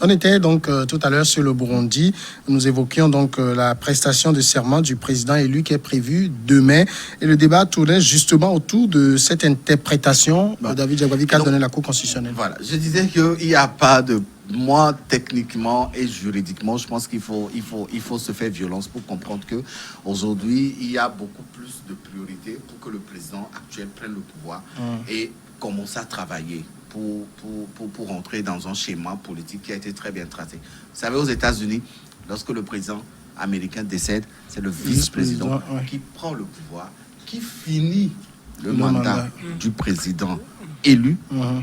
On était donc tout à l'heure sur le Burundi. Nous évoquions donc la prestation de serment du président élu qui est prévue demain. Et le débat tournait justement autour de cette interprétation que David Jagwavi a donnée à la Cour constitutionnelle. Voilà, je disais qu'il n'y a pas de... Moi, techniquement et juridiquement, je pense qu'il faut se faire violence pour comprendre qu'aujourd'hui, il y a beaucoup plus de priorités pour que le président actuel prenne le pouvoir et commence à travailler pour rentrer dans un schéma politique qui a été très bien tracé. Vous savez, aux États-Unis, lorsque le président américain décède, c'est le vice-président qui prend le pouvoir, qui finit le mandat du président élu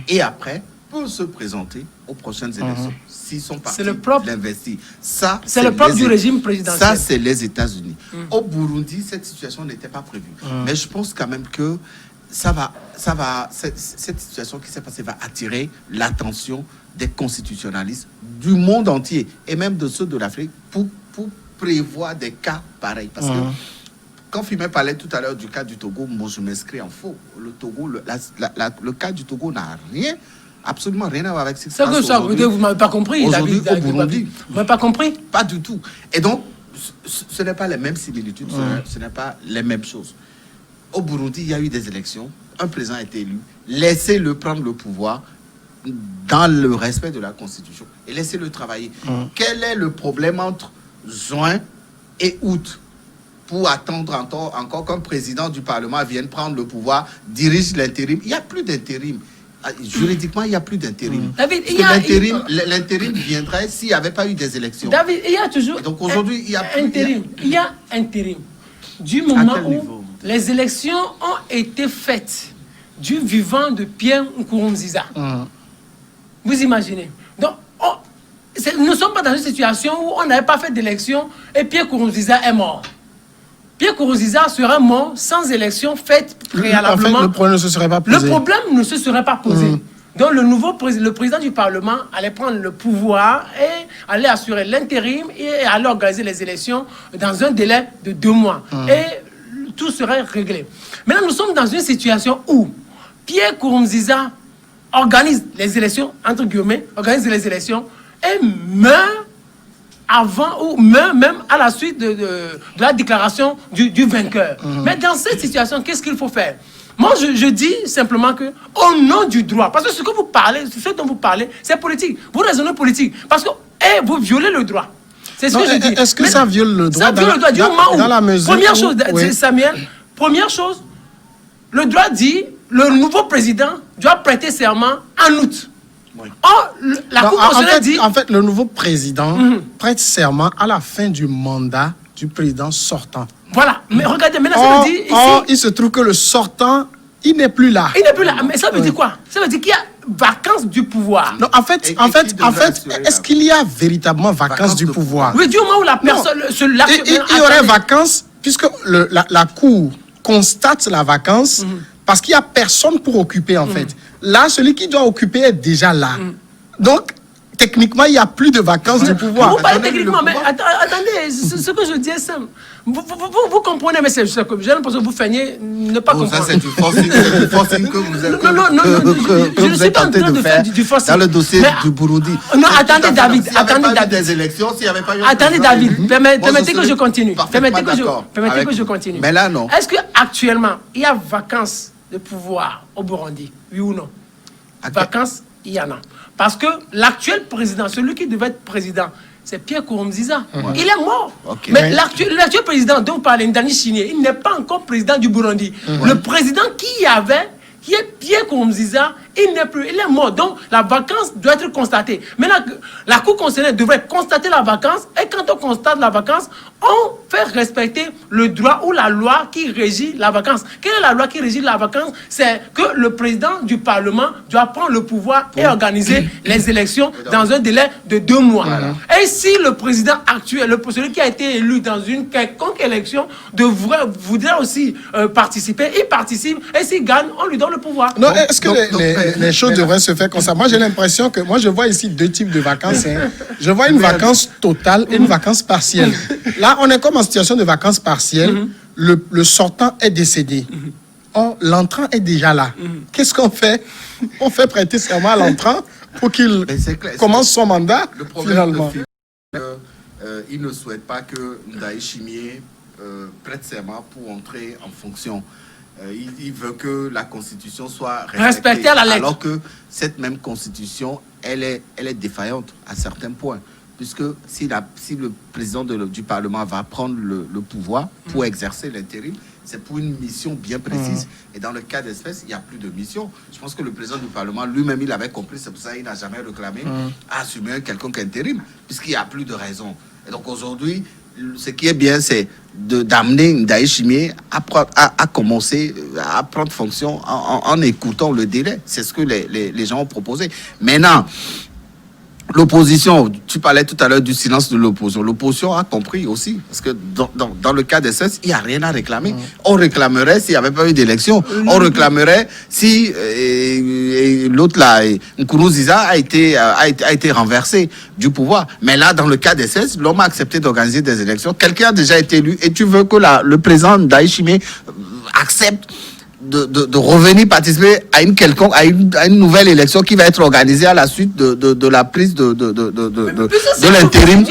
et après peut se présenter aux prochaines élections. S'ils sont partis l'investir. Ça, c'est le propre du régime présidentiel. Ça, c'est les États-Unis. Au Burundi, cette situation n'était pas prévue. Mais je pense quand même que cette situation qui s'est passée va attirer l'attention des constitutionnalistes du monde entier et même de ceux de l'Afrique pour prévoir des cas pareils. Parce que quand Fimé parlait tout à l'heure du cas du Togo, moi je m'inscris en faux. Le Togo, le cas du Togo n'a absolument rien à voir avec ce qui se passe aujourd'hui. Vous m'avez pas compris, aujourd'hui au Burundi. Vous m'avez pas compris? Pas du tout. Et donc, ce n'est pas les mêmes similitudes, ce n'est pas les mêmes choses. Au Burundi, il y a eu des élections, un président a été élu, laissez-le prendre le pouvoir dans le respect de la Constitution et laissez-le travailler. Quel est le problème entre juin et août pour attendre encore qu'un président du Parlement vienne prendre le pouvoir, dirige l'intérim? Il n'y a plus d'intérim. Juridiquement, il n'y a plus d'intérim. L'intérim viendrait s'il n'y avait pas eu des élections. David, il y a toujours. Donc aujourd'hui, il y a intérim. Il y a intérim. Du moment où les élections ont été faites du vivant de Pierre Nkurunziza. Vous imaginez? Donc, nous ne sommes pas dans une situation où on n'avait pas fait d'élection et Pierre Nkurunziza est mort. Pierre Nkurunziza serait mort sans élection faite préalablement. En fait, le problème ne se serait pas posé. Le problème ne se serait pas posé. Donc le président du Parlement allait prendre le pouvoir et allait assurer l'intérim et allait organiser les élections dans un délai de 2 mois. Et tout serait réglé. Maintenant, nous sommes dans une situation où Pierre Nkurunziza organise les élections, entre guillemets, organise les élections et meurt avant ou même à la suite de la déclaration du vainqueur. Mais dans cette situation, qu'est-ce qu'il faut faire? Moi, je dis simplement que, au nom du droit, parce que ce dont vous parlez, c'est politique. Vous raisonnez politique. Parce que vous violez le droit. C'est ce que je dis. Est-ce que ça viole le droit? Ça viole le droit du moment où, dans la mesure première chose, Samuel, première chose, le droit dit, le nouveau président doit prêter serment en août. La Cour constitutionnelle dit... En fait, le nouveau président prête serment à la fin du mandat du président sortant. Voilà. Mais regardez, maintenant, ça veut dire... il se trouve que le sortant, il n'est plus là. Il n'est plus là. Mais ça veut dire quoi? Ça veut dire qu'il y a vacance du pouvoir. Non, en fait, est-ce qu'il y a véritablement vacance du pouvoir? Oui, du moment où la personne... Il y aurait vacance, puisque la Cour constate la vacance, parce qu'il n'y a personne pour occuper, en fait. Là, celui qui doit occuper est déjà là. Donc, techniquement, il n'y a plus de vacances du pouvoir. Vous parlez techniquement, mais attendez, ce que je dis est simple. Vous comprenez, mais j'ai l'impression que vous feignez ne pas comprendre. Ça, c'est du forcing que vous êtes je ne suis pas en train de faire du forcing. Dans le dossier du Burundi. Non, attendez, David. Des élections, s'il n'y avait pas eu... Attendez, David. Permettez que je continue. Permettez que je continue. Mais là, non. Est-ce qu'actuellement, il y a vacances de pouvoir au Burundi? Oui ou non? Vacances, il y en a. Parce que l'actuel président, celui qui devait être président, c'est Pierre Nkurunziza. Il est mort. Mais l'actuel président dont vous parlez, Ndani Chiné, il n'est pas encore président du Burundi. Le président qui est Pierre Nkurunziza, il n'est plus, il est mort. Donc la vacance doit être constatée. Maintenant, la Cour constitutionnelle devrait constater la vacance, et quand on constate la vacance, on fait respecter le droit ou la loi qui régit la vacance. Quelle est la loi qui régit la vacance? C'est que le président du Parlement doit prendre le pouvoir et organiser les élections dans un délai de 2 mois. Et si le président actuel, celui qui a été élu dans une quelconque élection, voudrait aussi participer, il participe, et s'il gagne, on lui donne le pouvoir. Non, est-ce que les choses devraient se faire comme ça? Moi, j'ai l'impression que... Moi, je vois ici 2 types de vacances. Je vois une vacance totale et une vacance partielle. Là, on est comme en situation de vacances partielles. Le sortant est décédé. Or, l'entrant est déjà là. Qu'est-ce qu'on fait? On fait prêter serment à l'entrant pour qu'il commence son mandat, le problème finalement. Il ne souhaite pas que Ndaye Chimié prête serment pour entrer en fonction. Il veut que la Constitution soit respectée à la lettre. Alors que cette même Constitution, elle est défaillante à certains points. Puisque si le président du Parlement va prendre le pouvoir pour exercer l'intérim, c'est pour une mission bien précise. Et dans le cas d'espèce, il n'y a plus de mission. Je pense que le président du Parlement, lui-même, il avait compris. C'est pour ça qu'il n'a jamais réclamé à assumer un quelconque intérim, puisqu'il n'y a plus de raison. Et donc aujourd'hui, ce qui est bien, c'est d'amener Ndaye Chimié à commencer à prendre fonction en écoutant le délai. C'est ce que les gens ont proposé. Maintenant, l'opposition, tu parlais tout à l'heure du silence de l'opposition. L'opposition a compris aussi, parce que dans le cas des CES, il n'y a rien à réclamer. On réclamerait s'il n'y avait pas eu d'élection. On réclamerait si l'autre là, Nkuruziza, a été renversé du pouvoir. Mais là, dans le cas des CES, l'homme a accepté d'organiser des élections. Quelqu'un a déjà été élu et tu veux que le président Ndaye Chimié accepte de revenir participer à une nouvelle élection qui va être organisée à la suite de la prise de l'intérim.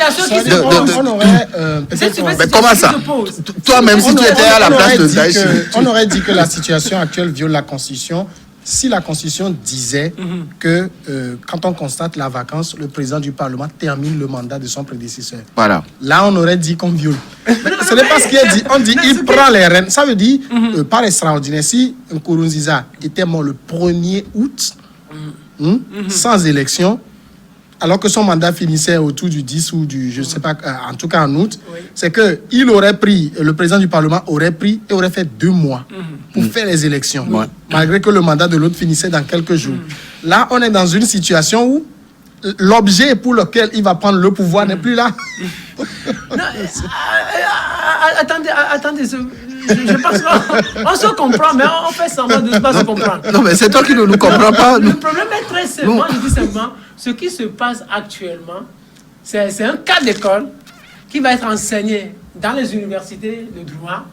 Mais comment ça? Toi-même, si tu étais à la place de Ndaye Chimié, on aurait dit que la situation actuelle viole la Constitution. Si la Constitution disait que quand on constate la vacance, le président du Parlement termine le mandat de son prédécesseur. Voilà. Là, on aurait dit qu'on viole. Ce n'est pas ce qui est dit. On dit il prend les rênes. Ça veut dire, par extraordinaire, si Nkurunziza était mort le 1er août, sans élection, alors que son mandat finissait autour du 10 ou du, je ne sais pas, en tout cas en août, c'est que le président du Parlement aurait pris et aurait fait 2 mois pour faire les élections, malgré que le mandat de l'autre finissait dans quelques jours. Là, on est dans une situation où l'objet pour lequel il va prendre le pouvoir n'est plus là. Non, attendez, je pense qu'on se comprend, mais on fait semblant de ne pas se comprendre. Non, mais c'est toi qui ne nous comprends pas. Le problème est très simple. Moi, je dis simplement, ce qui se passe actuellement, c'est un cas d'école qui va être enseigné dans les universités de droit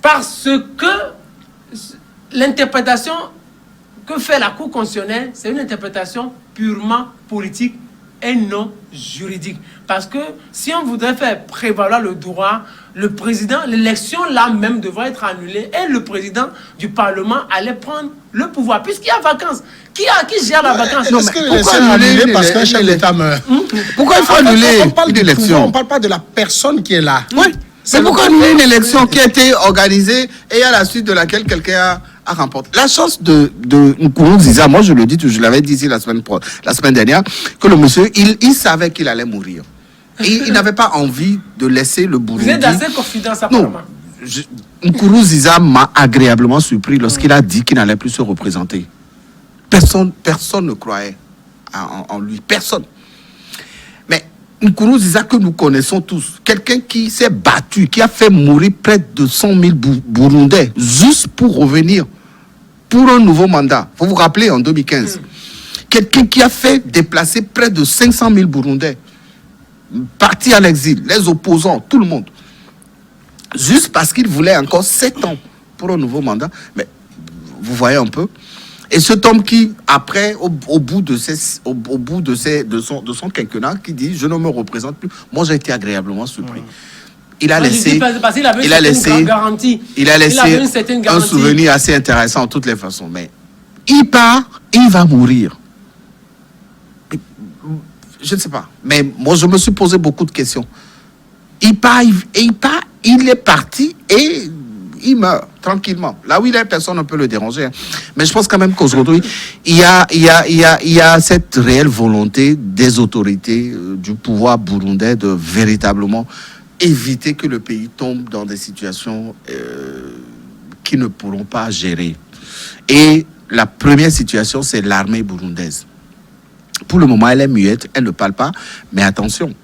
parce que l'interprétation que fait la Cour constitutionnelle, c'est une interprétation purement politique et non juridique. Parce que si on voudrait faire prévaloir le droit, le président, l'élection là même devrait être annulée et le président du Parlement allait prendre le pouvoir. Puisqu'il y a vacances. Qui gère la vacance? Est-ce que l'élection est annulée parce qu'un chef d'État meurt? Pourquoi il faut annuler on parle l'élection? On ne parle pas de la personne qui est là. Oui. C'est pourquoi annuler une élection qui a été organisée et à la suite de laquelle quelqu'un a remporté. La chance de Nkurunziza, moi je le dis, je l'avais dit ici la semaine dernière, que le monsieur, il savait qu'il allait mourir. Et il n'avait pas envie de laisser le Burundi. Vous êtes assez confident, ça, non. Nkurunziza m'a agréablement surpris lorsqu'il a dit qu'il n'allait plus se représenter. Personne ne croyait en lui. Personne. Mais Nkurunziza que nous connaissons tous, quelqu'un qui s'est battu, qui a fait mourir près de 100 000 Burundais juste pour revenir pour un nouveau mandat. Il faut vous rappeler, en 2015. Quelqu'un qui a fait déplacer près de 500 000 Burundais, partis à l'exil, les opposants, tout le monde. Juste parce qu'il voulait encore 7 ans pour un nouveau mandat. Mais vous voyez un peu. Et cet homme qui, après, au bout de son quinquennat, qui dit « Je ne me représente plus », moi j'ai été agréablement surpris. Il a laissé un souvenir assez intéressant en toutes les façons. Mais il part, il va mourir. Je ne sais pas. Mais moi, je me suis posé beaucoup de questions. Il part, il est parti et il meurt tranquillement. Là où il est, personne ne peut le déranger. Mais je pense quand même qu'aujourd'hui, il y a cette réelle volonté des autorités du pouvoir burundais de véritablement éviter que le pays tombe dans des situations qu'ils ne pourront pas gérer. Et la première situation, c'est l'armée burundaise. Pour le moment, elle est muette, elle ne parle pas, mais attention,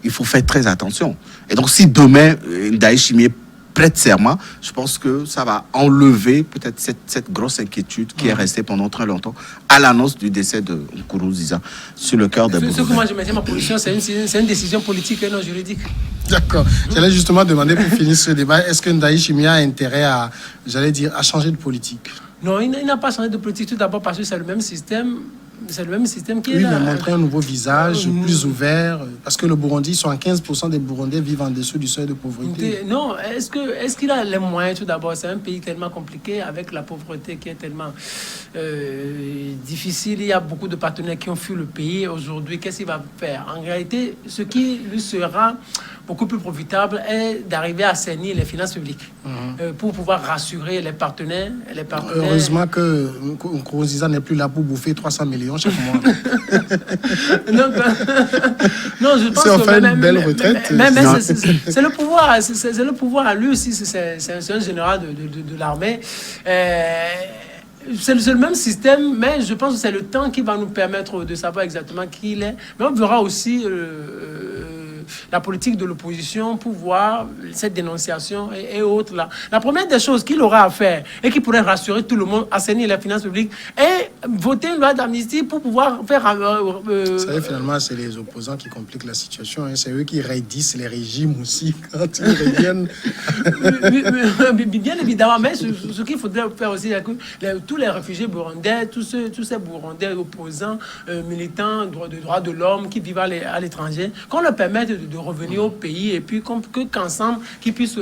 il faut faire très attention. Et donc, si demain, Ndaye Chimié prête serment, je pense que ça va enlever peut-être cette grosse inquiétude qui est restée pendant très longtemps à l'annonce du décès de Nkurunziza sur le cœur des Burundais. Ce que moi je maintiens ma position, c'est une décision politique et non juridique. D'accord. J'allais justement demander pour finir ce débat, est-ce que Ndaye Chimié a intérêt à changer de politique? Non, il n'a pas changé de politique, tout d'abord parce que c'est le même système. C'est le même système qui est Oui, là. mais montrer un nouveau visage, plus ouvert, parce que le Burundi, 75% des Burundais vivent en dessous du seuil de pauvreté. Non, est-ce qu'il a les moyens tout d'abord? C'est un pays tellement compliqué avec la pauvreté qui est tellement difficile. Il y a beaucoup de partenaires qui ont fui le pays. Aujourd'hui, qu'est-ce qu'il va faire? En réalité, ce qui lui sera beaucoup plus profitable est d'arriver à assainir les finances publiques pour pouvoir rassurer les partenaires. Heureusement que Nkurunziza n'est plus là pour bouffer 300 millions chaque mois. Non, je pense si on que fait une belle retraite. C'est le pouvoir. C'est le pouvoir. Lui aussi, c'est un général de l'armée. C'est le même système, mais je pense que c'est le temps qui va nous permettre de savoir exactement qui il est. Mais on verra aussi la politique de l'opposition pour voir cette dénonciation et autres là. La première des choses qu'il aura à faire et qui pourrait rassurer tout le monde, assainir les finances publiques, est voter une loi d'amnistie pour pouvoir faire... Vous savez, finalement, c'est les opposants qui compliquent la situation. Hein. C'est eux qui raidissent les régimes aussi quand ils reviennent. Bien évidemment, mais ce qu'il faudrait faire aussi, c'est que tous les réfugiés burundais, tous ces Burundais opposants, militants de droits de l'homme qui vivent à l'étranger, qu'on leur permette de revenir au pays et puis qu'ensemble, qu'ils puissent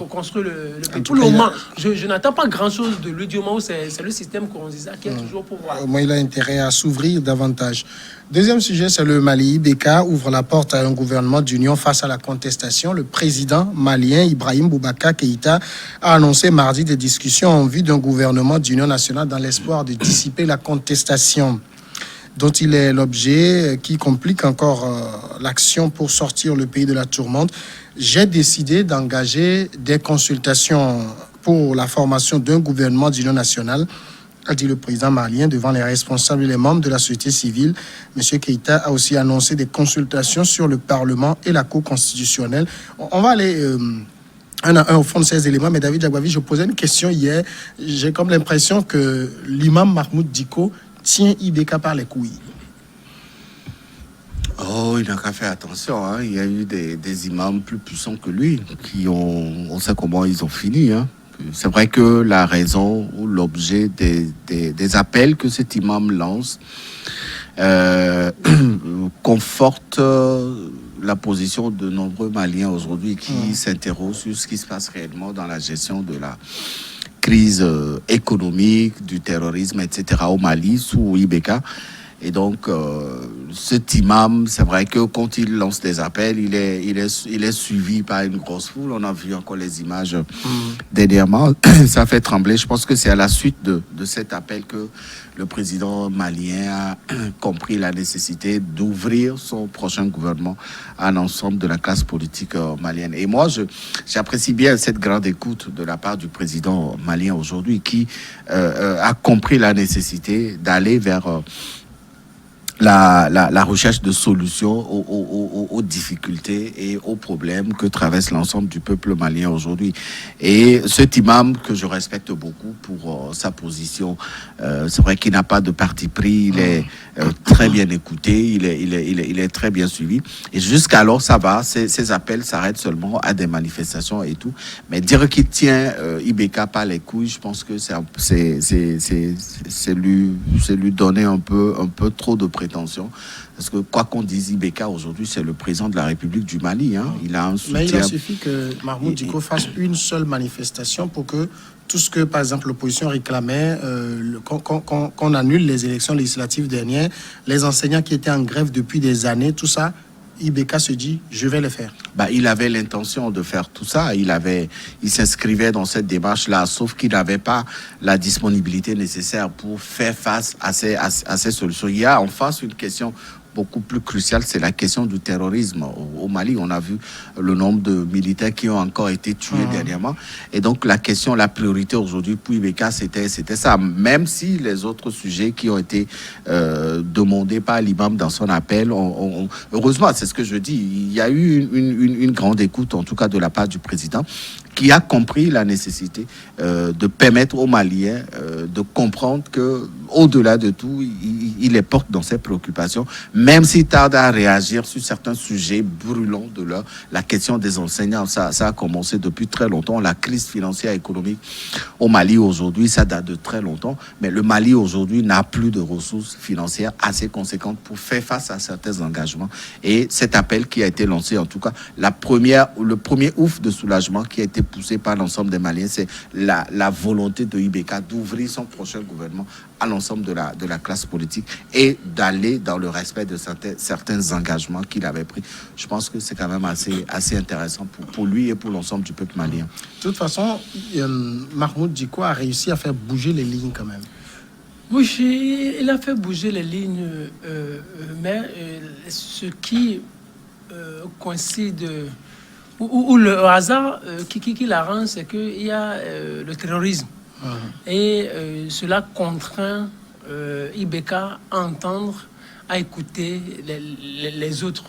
construire le pays. Pour le moment, je n'attends pas grand-chose de lui du moment où c'est le système Nkurunziza qui est toujours au pouvoir. Moi, il a intérêt à s'ouvrir davantage. Deuxième sujet, c'est le Mali. IBK ouvre la porte à un gouvernement d'union face à la contestation. Le président malien Ibrahim Boubacar Keïta a annoncé mardi des discussions en vue d'un gouvernement d'union nationale dans l'espoir de dissiper la contestation dont il est l'objet, qui complique encore l'action pour sortir le pays de la tourmente. J'ai décidé d'engager des consultations pour la formation d'un gouvernement d'union nationale, a dit le président malien devant les responsables et les membres de la société civile. M. Keïta a aussi annoncé des consultations sur le Parlement et la Cour constitutionnelle. On va aller un à un au fond de ces éléments, mais David Jagbavi, je posais une question hier. J'ai comme l'impression que l'imam Mahmoud Dicko tient IBK par les couilles. Oh, il n'a qu'à faire attention. Hein. Il y a eu des imams plus puissants que lui on sait comment ils ont fini. Hein. C'est vrai que la raison ou l'objet des appels que cet imam lance conforte la position de nombreux Maliens aujourd'hui qui s'interrogent sur ce qui se passe réellement dans la gestion de la crise économique, du terrorisme, etc. au Mali, sous IBK. Et donc, cet imam, c'est vrai que quand il lance des appels, il est suivi par une grosse foule. On a vu encore les images dernièrement. Ça fait trembler. Je pense que c'est à la suite de cet appel que le président malien a compris la nécessité d'ouvrir son prochain gouvernement à l'ensemble de la classe politique malienne. Et moi, j'apprécie bien cette grande écoute de la part du président malien aujourd'hui qui a compris la nécessité d'aller vers la recherche de solutions aux difficultés et aux problèmes que traverse l'ensemble du peuple malien aujourd'hui. Et cet imam que je respecte beaucoup pour sa position, c'est vrai qu'il n'a pas de parti pris, il est très bien écouté, il est très bien suivi. Et jusqu'alors, ça va, ces appels s'arrêtent seulement à des manifestations et tout. Mais dire qu'il tient IBK par les couilles, je pense que c'est lui donner un peu trop de prétention. Parce que quoi qu'on dise, IBK aujourd'hui, c'est le président de la République du Mali. Hein. Il a un soutien. Mais il a suffi que Mahmoud Dicko fasse une seule manifestation pour que tout ce que, par exemple, l'opposition réclamait, qu'on annule les élections législatives dernières, les enseignants qui étaient en grève depuis des années, tout ça, IBK se dit, je vais le faire. Il avait l'intention de faire tout ça. Il s'inscrivait dans cette démarche-là, sauf qu'il n'avait pas la disponibilité nécessaire pour faire face à ces solutions. Il y a en face une question beaucoup plus cruciale, c'est la question du terrorisme. Au Mali, on a vu le nombre de militaires qui ont encore été tués dernièrement. Et donc, la priorité aujourd'hui pour IBK, c'était ça. Même si les autres sujets qui ont été demandés par l'imam dans son appel, heureusement, c'est ce que je dis, il y a eu une grande écoute, en tout cas de la part du président, qui a compris la nécessité de permettre aux Maliens de comprendre que au-delà de tout, il les porte dans ses préoccupations, même s'il tarde à réagir sur certains sujets brûlants de la question des enseignants. Ça a commencé depuis très longtemps. La crise financière et économique au Mali aujourd'hui, ça date de très longtemps. Mais le Mali aujourd'hui n'a plus de ressources financières assez conséquentes pour faire face à certains engagements. Et cet appel qui a été lancé, en tout cas, le premier ouf de soulagement qui a été poussé par l'ensemble des Maliens, c'est la volonté de IBK d'ouvrir son prochain gouvernement à l'ensemble de la classe politique et d'aller dans le respect de certains engagements qu'il avait pris. Je pense que c'est quand même assez intéressant pour lui et pour l'ensemble du peuple malien. De toute façon, Mahmoud Dicko a réussi à faire bouger les lignes quand même. Oui, il a fait bouger les lignes, mais ce qui coïncide, ou le hasard qui l'arrange, c'est qu'il y a le terrorisme. Et cela contraint IBK à entendre, à écouter les autres.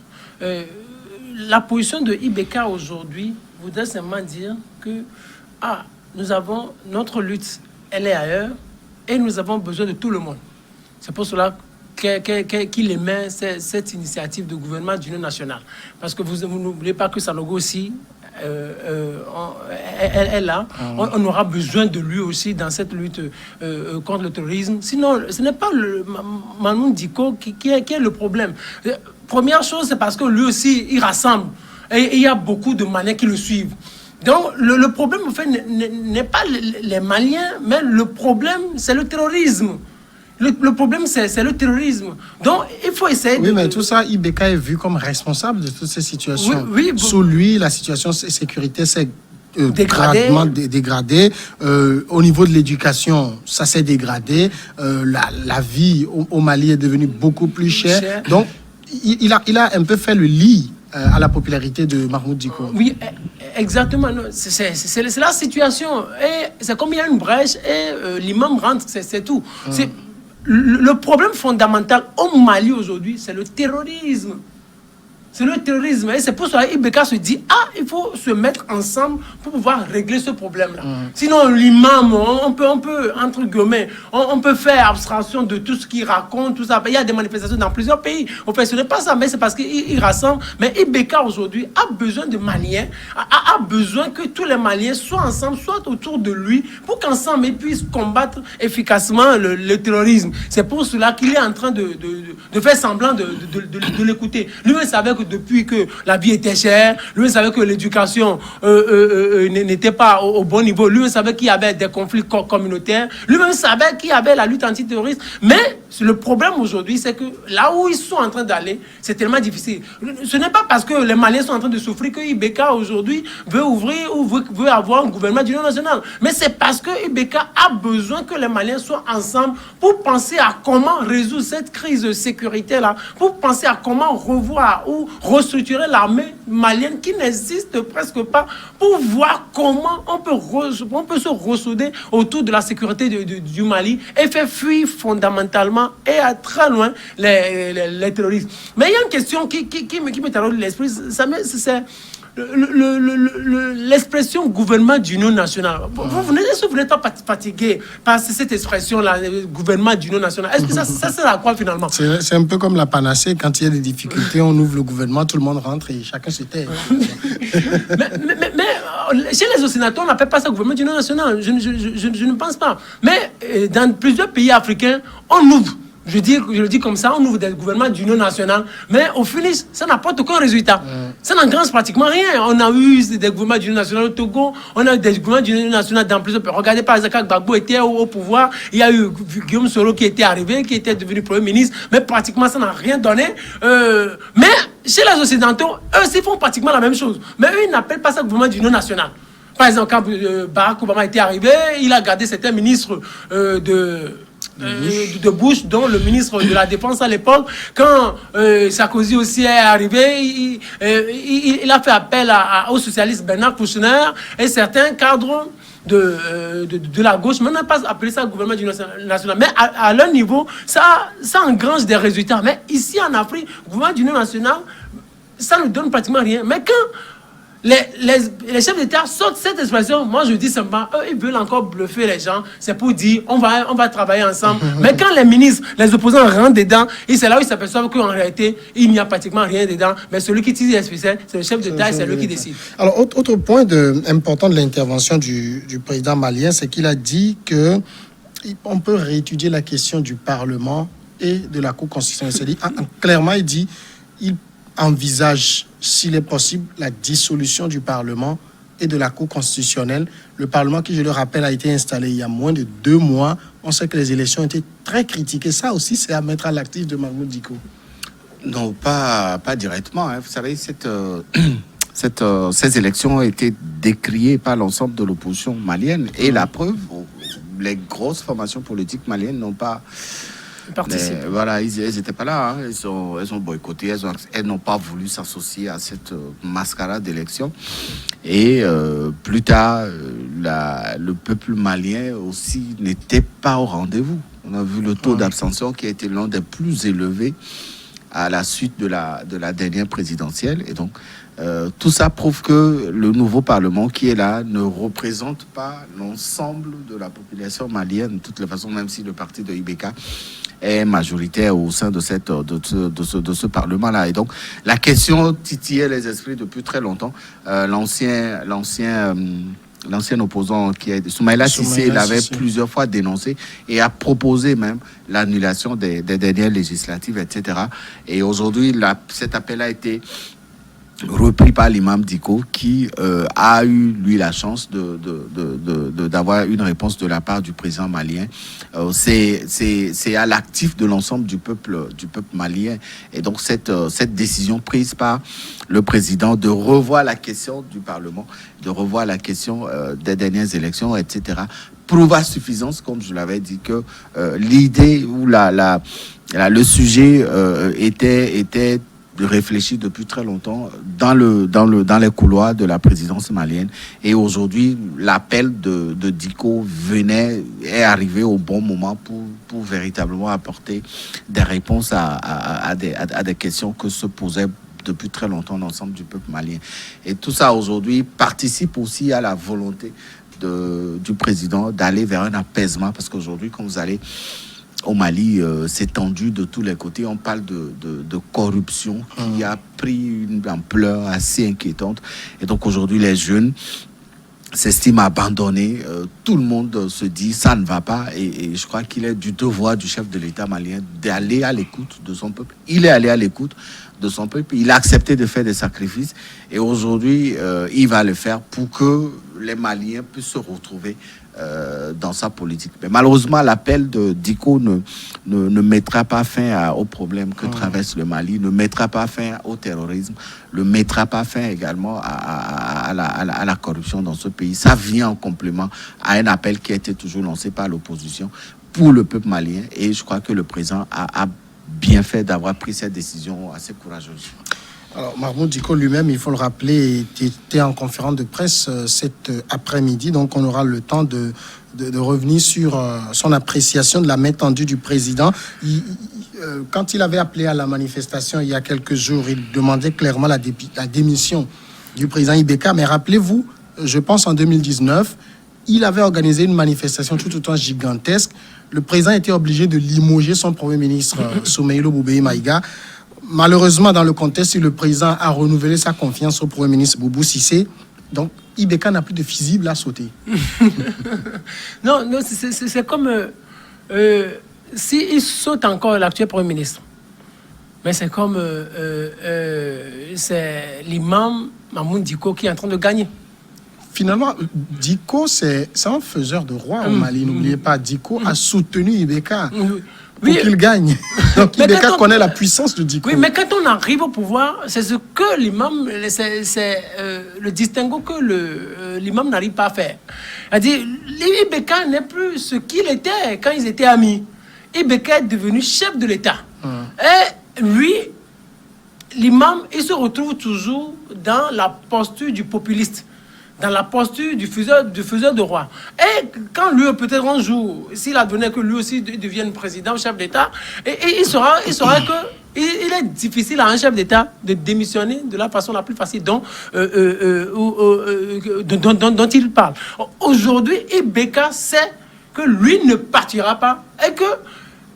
La position de IBK aujourd'hui voudrait simplement dire que nous avons notre lutte, elle est ailleurs, et nous avons besoin de tout le monde. C'est pour cela qu'il émet cette initiative de gouvernement d'union nationale. Parce que vous n'oubliez pas que Sanogo aussi, elle est là. On aura besoin de lui aussi dans cette lutte contre le terrorisme. Sinon, ce n'est pas Mahmoud Dicko qui est le problème. Première chose, c'est parce que lui aussi, il rassemble. Et il y a beaucoup de Maliens qui le suivent. Donc, le problème, en fait, n'est pas les Maliens, mais le problème, c'est le terrorisme. Le problème, c'est le terrorisme. Donc, il faut essayer mais tout ça, IBK est vu comme responsable de toutes ces situations. Sous lui, la situation sécurité s'est dégradée. Au niveau de l'éducation, ça s'est dégradé. La vie au Mali est devenue beaucoup plus chère. Donc, il a un peu fait le lit à la popularité de Mahmoud Dicko. Oui, exactement. C'est la situation. Et c'est comme il y a une brèche et l'imam rentre, c'est tout. Le problème fondamental au Mali aujourd'hui, c'est le terrorisme. C'est le terrorisme. Et c'est pour ça qu'IBK se dit, il faut se mettre ensemble pour pouvoir régler ce problème-là. Sinon, l'imam, on peut, entre guillemets, on peut faire abstraction de tout ce qu'il raconte, tout ça. Il y a des manifestations dans plusieurs pays. Ce n'est pas ça, mais c'est parce qu'il rassemble. Mais IBK aujourd'hui a besoin de Maliens, a besoin que tous les Maliens soient ensemble, soient autour de lui, pour qu'ensemble ils puissent combattre efficacement le terrorisme. C'est pour cela qu'il est en train de faire semblant de l'écouter. Lui-même savait que depuis que la vie était chère, lui savait que l'éducation n'était pas au bon niveau, lui savait qu'il y avait des conflits communautaires, lui-même savait qu'il y avait la lutte antiterroriste. Mais le problème aujourd'hui, c'est que là où ils sont en train d'aller, c'est tellement difficile. Ce n'est pas parce que les Maliens sont en train de souffrir que IBK aujourd'hui veut ouvrir ou veut avoir un gouvernement d'union nationale. Mais c'est parce que IBK a besoin que les Maliens soient ensemble pour penser à comment résoudre cette crise de sécurité-là, pour penser à comment revoir ou restructurer l'armée malienne qui n'existe presque pas, pour voir comment on peut se ressouder autour de la sécurité du Mali et faire fuir fondamentalement et à très loin les terroristes. Mais il y a une question qui me taraude l'esprit, c'est l'expression gouvernement d'union nationale. Vous n'êtes pas fatigué par cette expression-là, gouvernement d'union nationale? Est-ce que ça sert à quoi finalement? C'est un peu comme la panacée. Quand il y a des difficultés, on ouvre le gouvernement, tout le monde rentre et chacun se tait. mais chez les Occidentaux, on n'appelle pas ça gouvernement d'union nationale. Je ne pense pas. Mais dans plusieurs pays africains, on ouvre. Je le dis comme ça, on ouvre des gouvernements d'union nationale, mais au finish, ça n'apporte aucun résultat. Ça n'engrange pratiquement rien. On a eu des gouvernements d'union nationale au Togo, on a eu des gouvernements d'union nationale dans plusieurs pays. Regardez par exemple, quand Gbagbo était au pouvoir, il y a eu Guillaume Soro qui était arrivé, qui était devenu Premier ministre, mais pratiquement ça n'a rien donné. Mais chez les Occidentaux, eux aussi font pratiquement la même chose. Mais eux, ils n'appellent pas ça gouvernement d'union nationale. Par exemple, quand Barack Obama était arrivé, il a gardé certains ministres de Bush, dont le ministre de la Défense à l'époque. Quand Sarkozy aussi est arrivé, il a fait appel au socialiste Bernard Kouchner et certains cadres de la gauche. Mais on n'a pas appelé ça gouvernement d'union nationale. Mais à leur niveau, ça engrange des résultats. Mais ici en Afrique, gouvernement d'union nationale, ça ne donne pratiquement rien. Mais quand les chefs d'État sortent cette expression. Moi, je dis simplement, eux, ils veulent encore bluffer les gens. C'est pour dire, on va travailler ensemble. Mais quand les ministres, les opposants rentrent dedans, c'est là où ils s'aperçoivent qu'en réalité, il n'y a pratiquement rien dedans. Mais celui qui tire les ficelles, c'est le chef d'État et c'est lui qui décide. Alors, autre point important de l'intervention du président malien, c'est qu'il a dit que on peut réétudier la question du Parlement et de la Cour constitutionnelle. C'est-à-dire, clairement, il dit il envisage, s'il est possible, la dissolution du Parlement et de la Cour constitutionnelle. Le Parlement, qui, je le rappelle, a été installé il y a moins de 2 mois. On sait que les élections ont été très critiquées. Ça aussi, c'est à mettre à l'actif de Mahmoud Dicko. Non, pas directement. Hein. Vous savez, ces élections ont été décriées par l'ensemble de l'opposition malienne. Et la preuve, les grosses formations politiques maliennes n'ont pas... Voilà, ils n'étaient pas là. Hein. Elles ont boycotté. Elles n'ont pas voulu s'associer à cette mascarade d'élection. Et plus tard, le peuple malien aussi n'était pas au rendez-vous. On a vu le taux d'abstention qui a été l'un des plus élevés à la suite de la dernière présidentielle. Et donc, tout ça prouve que le nouveau Parlement qui est là ne représente pas l'ensemble de la population malienne, de toutes les façons, même si le parti de IBK est majoritaire au sein de ce Parlement-là. Et donc, la question titillait les esprits depuis très longtemps. L'ancien opposant qui est Soumaïla Cissé l'avait plusieurs fois dénoncé et a proposé même l'annulation des dernières législatives, etc. Et aujourd'hui, cet appel a été repris par l'imam Dicko qui a eu, lui, la chance d'avoir une réponse de la part du président malien. C'est à l'actif de l'ensemble du peuple malien. Et donc, cette décision prise par le président de revoir la question du Parlement, de revoir la question des dernières élections, etc., prouve à suffisance, comme je l'avais dit, que l'idée ou le sujet était réfléchi depuis très longtemps dans les couloirs de la présidence malienne. Et aujourd'hui, l'appel de Dicko est arrivé au bon moment pour véritablement apporter des réponses à des questions que se posaient depuis très longtemps l'ensemble du peuple malien. Et tout ça aujourd'hui participe aussi à la volonté du président d'aller vers un apaisement, parce qu'aujourd'hui, quand vous allez au Mali, c'est tendu de tous les côtés. On parle de corruption qui a pris une ampleur assez inquiétante. Et donc aujourd'hui, les jeunes s'estiment abandonnés. Tout le monde se dit ça ne va pas. Et je crois qu'il est du devoir du chef de l'État malien d'aller à l'écoute de son peuple. Il est allé à l'écoute de son peuple. Il a accepté de faire des sacrifices. Et aujourd'hui, il va le faire pour que les Maliens puissent se retrouver dans sa politique. Mais malheureusement, l'appel de Dicko ne mettra pas fin aux problèmes que traverse le Mali, ne mettra pas fin au terrorisme, ne mettra pas fin également à la corruption dans ce pays. Ça vient en complément à un appel qui a été toujours lancé par l'opposition pour le peuple malien. Et je crois que le président a bien fait d'avoir pris cette décision assez courageuse. Alors, Mahmoud Dicko lui-même, il faut le rappeler, était en conférence de presse cet après-midi, donc on aura le temps de revenir sur son appréciation de la main tendue du président. Quand il avait appelé à la manifestation il y a quelques jours, il demandait clairement la démission du président IBK, mais rappelez-vous, je pense en 2019, il avait organisé une manifestation tout autant gigantesque. Le président était obligé de limoger son premier ministre, Soumaïla Boubèye Maïga. Malheureusement, dans le contexte, le président a renouvelé sa confiance au Premier ministre Boubou Cissé. Donc, IBK n'a plus de fusible à sauter. Non, c'est comme s'il saute encore l'actuel Premier ministre. Mais c'est comme c'est l'imam Mahmoud Dicko qui est en train de gagner. Finalement, Dicko, c'est un faiseur de roi au Mali. N'oubliez pas, Dicko a soutenu IBK. Pour qu'il gagne. Donc, IBK connaît la puissance de Dicko. Oui, mais quand on arrive au pouvoir, c'est ce que l'imam, c'est le distinguo que l'imam n'arrive pas à faire. C'est-à-dire, IBK n'est plus ce qu'il était quand ils étaient amis. IBK est devenu chef de l'État. Et lui, l'imam, il se retrouve toujours dans la posture du populiste, dans la posture du faiseur de roi. Et quand lui, peut-être un jour, s'il advenait que lui aussi devienne président, chef d'État, et il saura il est difficile à un chef d'État de démissionner de la façon la plus facile dont il parle. Aujourd'hui, Ibeka sait que lui ne partira pas et que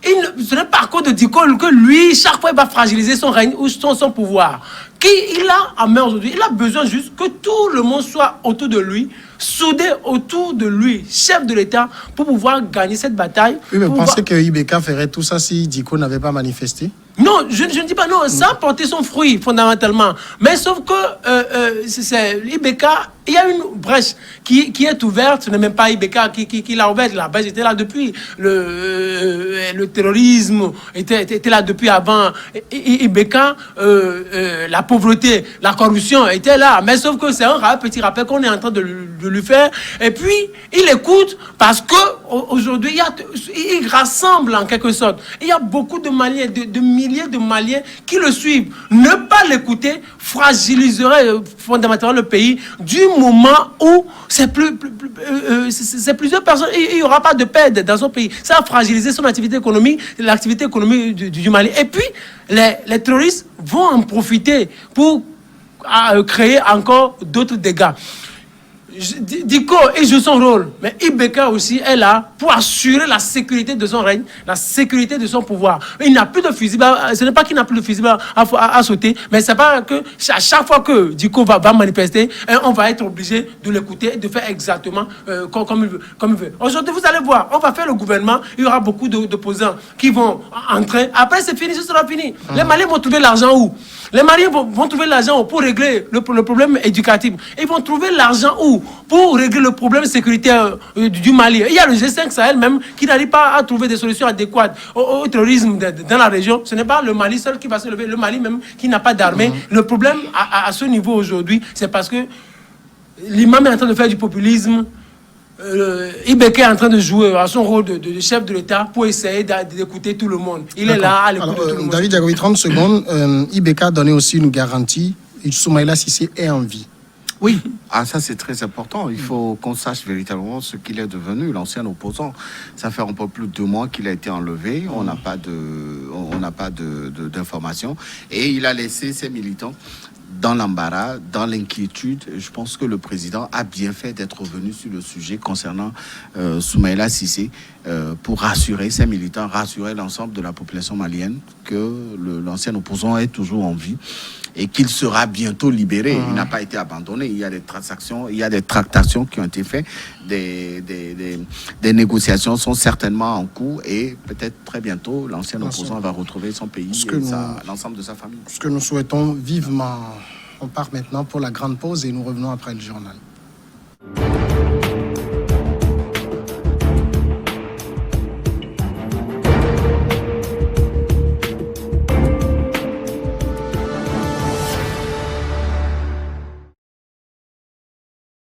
ce n'est pas à cause de Diko que lui, chaque fois, il va fragiliser son règne ou son pouvoir. Il a à main aujourd'hui, il a besoin juste que tout le monde soit autour de lui, soudé autour de lui, chef de l'État, pour pouvoir gagner cette bataille. Oui, mais pensez que Ibeka ferait tout ça si Diko n'avait pas manifesté? Non, je ne dis pas non, ça a porté son fruit fondamentalement. Mais sauf que Ibeka, il y a une brèche qui est ouverte. Ce n'est même pas Ibeka qui l'a ouverte. La brèche était là depuis. Le terrorisme était là depuis avant. Ibeka, la pauvreté, la corruption était là. Mais sauf que c'est un petit rappel qu'on est en train de lui faire. Et puis, il écoute parce que aujourd'hui, il rassemble en quelque sorte. Il y a beaucoup de Maliens, de milliers de Maliens qui le suivent. Ne pas l'écouter fragiliserait fondamentalement le pays du moment où c'est plusieurs personnes. Il n'y aura pas de paix dans son pays. Ça a fragilisé son activité économique, l'activité économique du Mali. Et puis, les terroristes vont en profiter pour créer encore d'autres dégâts. Diko, il joue son rôle, mais Ibeka aussi est là pour assurer la sécurité de son règne, la sécurité de son pouvoir. Il n'a plus de fusible, ce n'est pas qu'il n'a plus de fusible à sauter, mais c'est pas que à chaque fois que Diko va manifester, on va être obligé de l'écouter et de faire exactement comme il veut. Aujourd'hui, vous allez voir, on va faire le gouvernement, il y aura beaucoup d'opposants qui vont entrer. Après, c'est fini, ce sera fini. Les Maliens vont trouver l'argent où? Les Maliens vont trouver l'argent pour régler le problème éducatif. Ils vont trouver l'argent où? Pour régler le problème sécuritaire du Mali. Il y a le G5 Sahel même qui n'arrive pas à trouver des solutions adéquates au terrorisme dans la région. Ce n'est pas le Mali seul qui va se lever. Le Mali même qui n'a pas d'armée. Le problème à ce niveau aujourd'hui, c'est parce que l'imam est en train de faire du populisme. Ibeka est en train de jouer à son rôle de chef de l'État pour essayer d'écouter tout le monde. Il est là à l'écoute de tout le monde. David Diagobi, 30 secondes. Ibeka a donné aussi une garantie. Soumaïla Cissé est en vie. Oui, ça c'est très important. Il faut qu'on sache véritablement ce qu'il est devenu, l'ancien opposant. Ça fait un peu plus de 2 mois qu'il a été enlevé. On n'a pas d'informations. Et il a laissé ses militants dans l'embarras, dans l'inquiétude. Je pense que le président a bien fait d'être revenu sur le sujet concernant Soumaïla Cissé pour rassurer ses militants, rassurer l'ensemble de la population malienne que l'ancien opposant est toujours en vie et qu'il sera bientôt libéré. Il n'a pas été abandonné. Il y a des tractations qui ont été faites. Des négociations sont certainement en cours et peut-être très bientôt, l'ancien opposant va retrouver son pays et l'ensemble de sa famille. Ce que nous souhaitons vivement. On part maintenant pour la grande pause et nous revenons après le journal.